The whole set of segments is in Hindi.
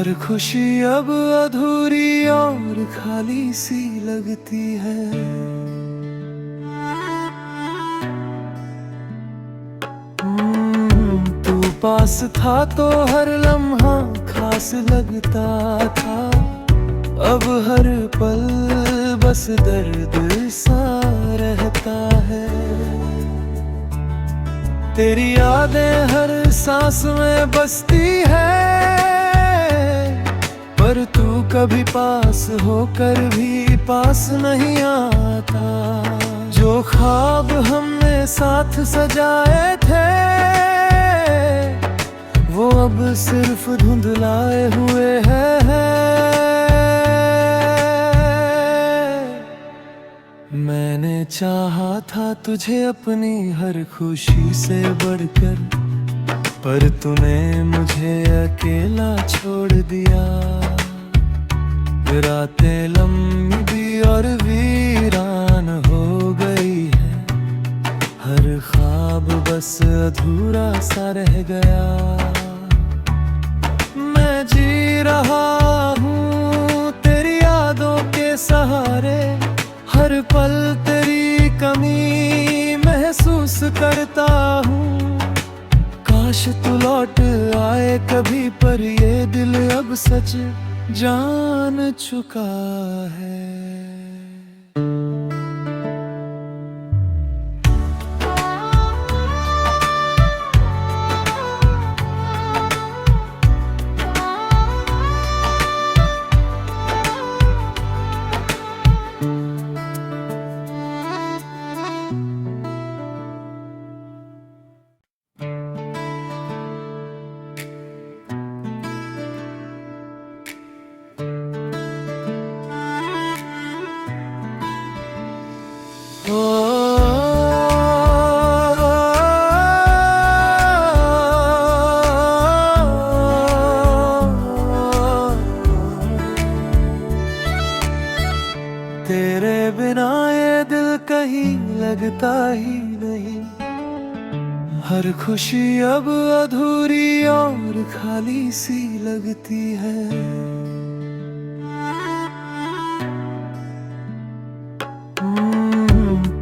हर खुशी अब अधूरी और खाली सी लगती है। तू पास था तो हर लम्हा खास लगता था। अब हर पल बस दर्द सा रहता है। तेरी यादें हर सांस में बसती है, पर तू कभी पास होकर भी पास नहीं आता। जो ख्वाब हमने साथ सजाए थे, वो अब सिर्फ धुंधलाए हुए हैं। मैंने चाहा था तुझे अपनी हर खुशी से बढ़कर, पर तूने मुझे अकेला छोड़ दिया। रातें लंबी और वीरान हो गई है, हर ख्वाब बस अधूरा सा रह गया। मैं जी रहा हूँ तेरी यादों के सहारे, हर पल तेरी कमी महसूस करता हूँ। काश तू लौट आए कभी, पर ये दिल अब सच जान चुका है। तेरे बिना ये दिल कहीं लगता ही नहीं। हर खुशी अब अधूरी और खाली सी लगती है।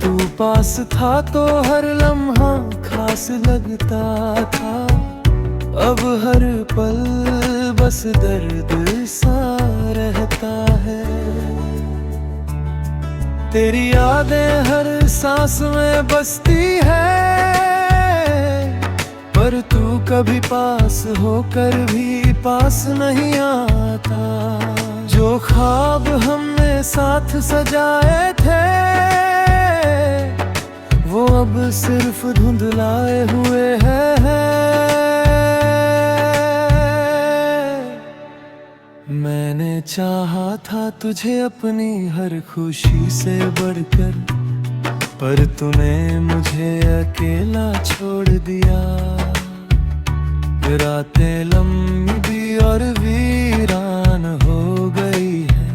तू पास था तो हर लम्हा खास लगता था। अब हर पल बस दर्द सा रहता है। तेरी यादें हर सांस में बसती है, पर तू कभी पास होकर भी पास नहीं आता। जो ख्वाब हमने साथ सजाए थे, वो अब सिर्फ धुंधलाए हुए हैं। मैंने चाहा था तुझे अपनी हर खुशी से बढ़कर, पर तूने मुझे अकेला छोड़ दिया। रातें लंबी और वीरान हो गई है,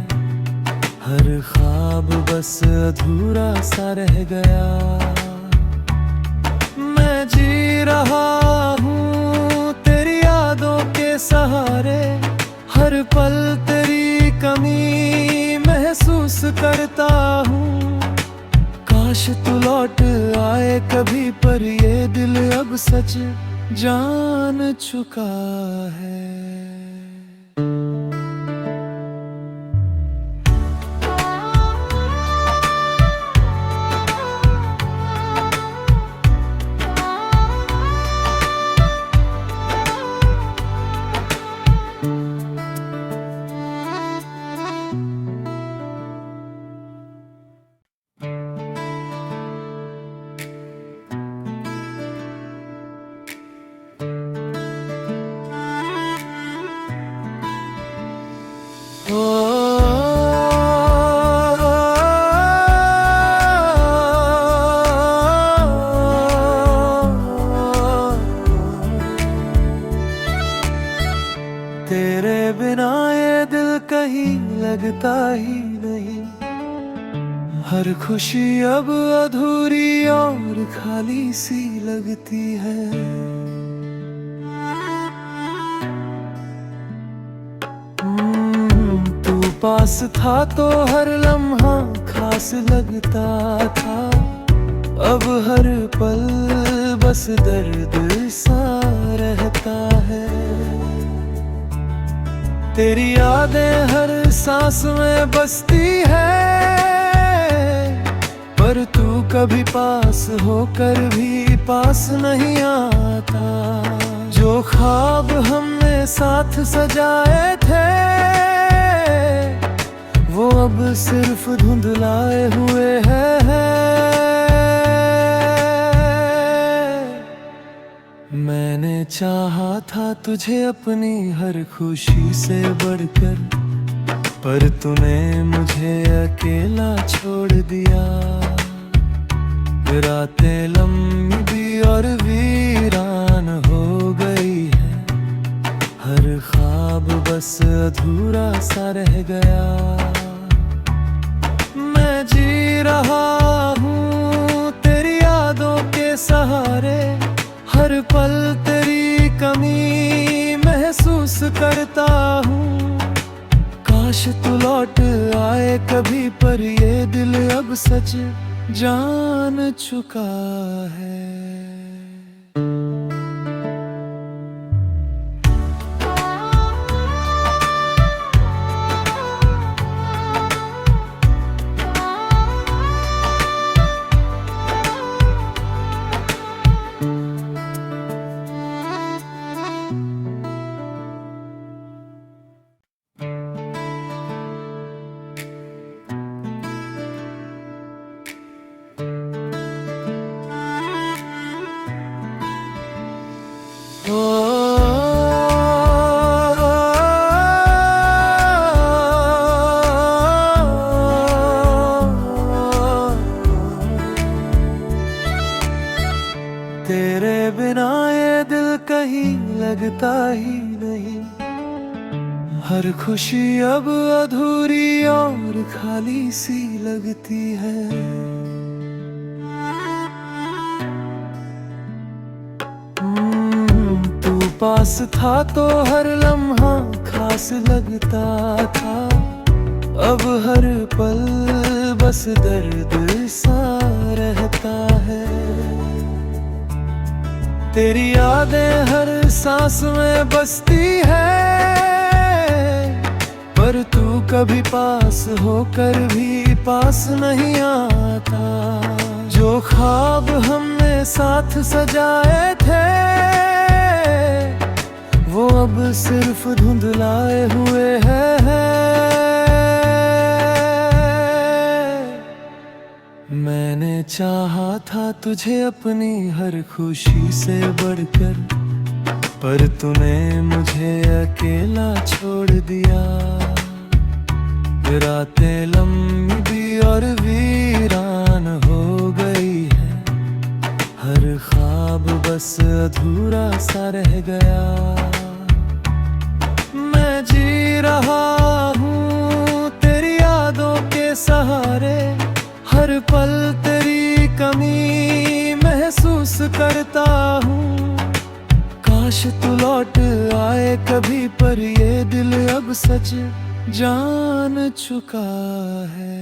हर ख्वाब बस अधूरा सा रह गया। मैं जी रहा हूँ तेरी यादों के सहारे, हर पल तेरी कमी महसूस करता हूँ। काश तू लौट आए कभी, पर ये दिल अब सच जान चुका है। तेरे बिना ये दिल कहीं लगता ही नहीं। हर खुशी अब अधूरी और खाली सी लगती है। पास था तो हर लम्हा खास लगता था, अब हर पल बस दर्द सा रहता है। तेरी यादें हर सांस में बसती है, पर तू कभी पास होकर भी पास नहीं आता। जो ख्वाब हमने साथ सजाए थे, वो अब सिर्फ धुंधलाए हुए हैं। मैंने चाहा था तुझे अपनी हर खुशी से बढ़कर, पर तूने मुझे अकेला छोड़ दिया। रातें लंबी और वीरान हो गई है, हर ख्वाब बस अधूरा सा रह गया। मैं जी रहा हूँ तेरी यादों के सहारे, हर पल तेरी कमी महसूस करता हूँ। काश तू लौट आए कभी, पर ये दिल अब सच जान चुका है। तेरे बिना ये दिल कहीं लगता ही नहीं, हर खुशी अब अधूरी और खाली सी लगती है। तू पास था तो हर लम्हा खास लगता था, अब हर पल बस दर्द सा रहता है। तेरी यादें हर सांस में बसती है, पर तू कभी पास होकर भी पास नहीं आता। जो ख्वाब हमने साथ सजाए थे, वो अब सिर्फ धुंधलाए हुए हैं। मैंने चाहा था तुझे अपनी हर खुशी से बढ़कर, पर तूने मुझे अकेला छोड़ दिया। रातें लंबी और वीरान हो गई है, हर ख्वाब बस अधूरा सा रह गया। मैं जी रहा हूँ तेरी यादों के सहारे, हर पल तेरी कमी महसूस करता हूँ। काश तू लौट आए कभी, पर ये दिल अब सच जान चुका है।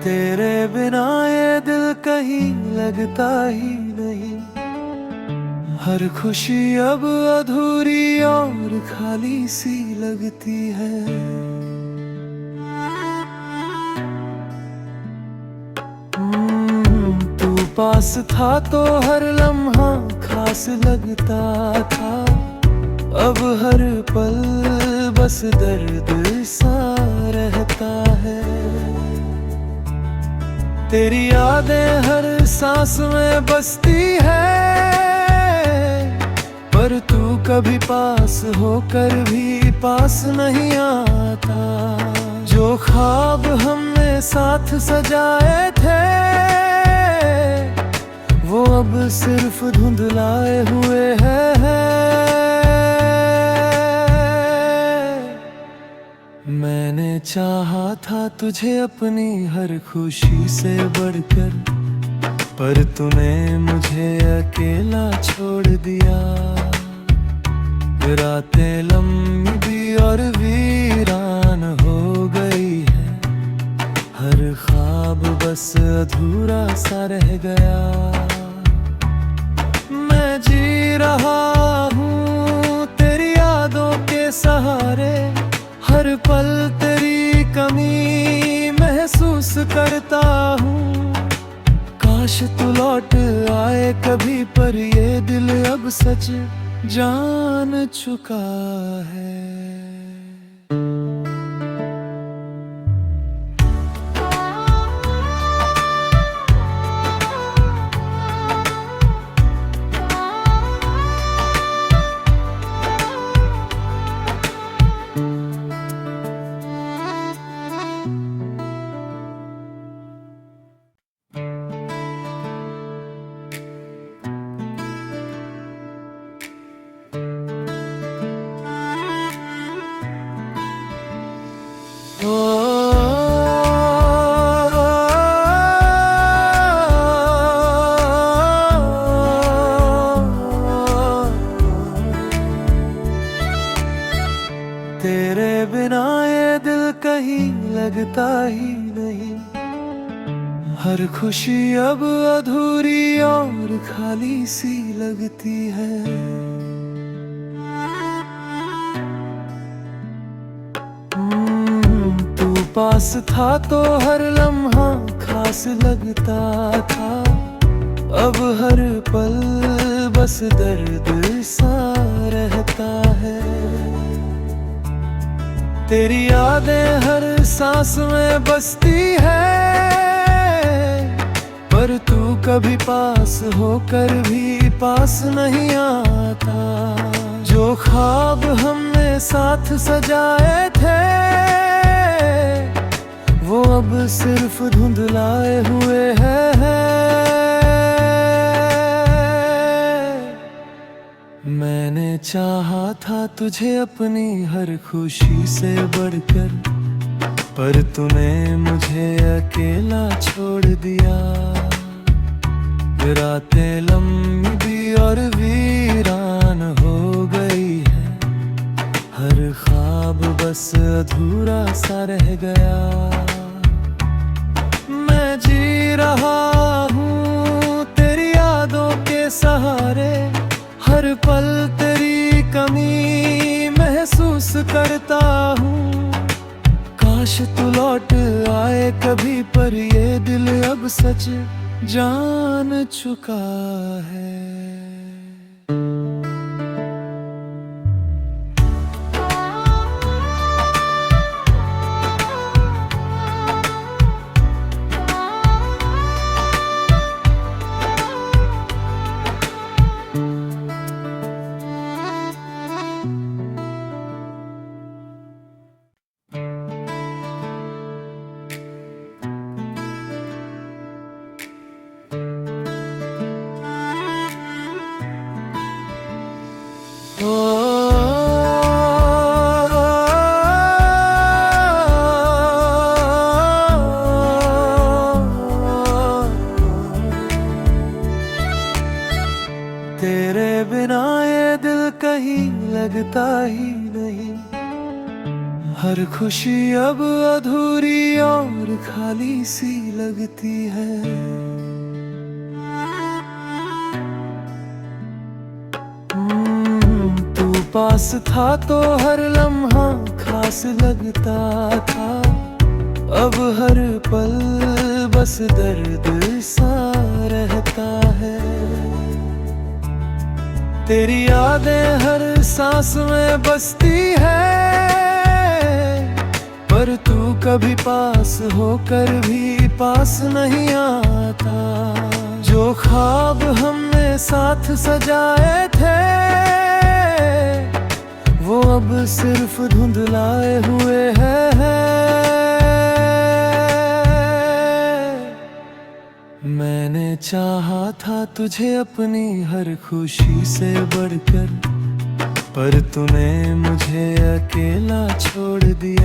तेरे बिना ये दिल कहीं लगता ही नहीं, हर खुशी अब अधूरी और खाली सी लगती है। तू पास था तो हर लम्हा खास लगता था, अब हर पल बस दर्द सा रहता आता है। तेरी यादें हर सांस में बसती है, पर तू कभी पास होकर भी पास नहीं आता। जो ख्वाब हमने साथ सजाए थे, वो अब सिर्फ धुंधलाए हुए हैं। मैंने चाहा था तुझे अपनी हर खुशी से बढ़कर, पर तूने मुझे अकेला छोड़ दिया। रातें लंबी और वीरान हो गई है, हर ख्वाब बस अधूरा सा रह गया। मैं जी रहा हूँ तेरी यादों के सहारे, हर पल तेरी कमी महसूस करता हूँ। काश तू लौट आए कभी, पर ये दिल अब सच जान चुका है। तेरे बिना ये दिल कहीं लगता ही नहीं, हर खुशी अब अधूरी और खाली सी लगती है। तू पास था तो हर लम्हा खास लगता था, अब हर पल बस दर्द सा रहता है। तेरी यादें हर सांस में बसती है, पर तू कभी पास होकर भी पास नहीं आता। जो ख्वाब हमने साथ सजाए थे, वो अब सिर्फ धुंधलाए हुए हैं। मैंने चाहा था तुझे अपनी हर खुशी से बढ़कर, पर तूने मुझे अकेला छोड़ दिया। रातें लंबी और वीरान हो गई है, हर ख्वाब बस अधूरा सा रह गया। मैं जी रहा हूँ तेरी यादों के सहारे, हर पल तेरी कमी महसूस करता हूँ। काश तू लौट आए कभी, पर ये दिल अब सच जान चुका है। तेरे बिना ये दिल कहीं लगता ही नहीं, हर खुशी अब अधूरी और खाली सी लगती है। तू पास था तो हर लम्हा खास लगता था, अब हर पल बस दर्द सा रहता है। तेरी यादें हर सांस में बसती है, पर तू कभी पास होकर भी पास नहीं आता। जो ख्वाब हमने साथ सजाए थे वो अब सिर्फ धुंधलाए हुए हैं। मैंने चाहा था तुझे अपनी हर खुशी से बढ़कर, पर तूने मुझे अकेला छोड़ दिया।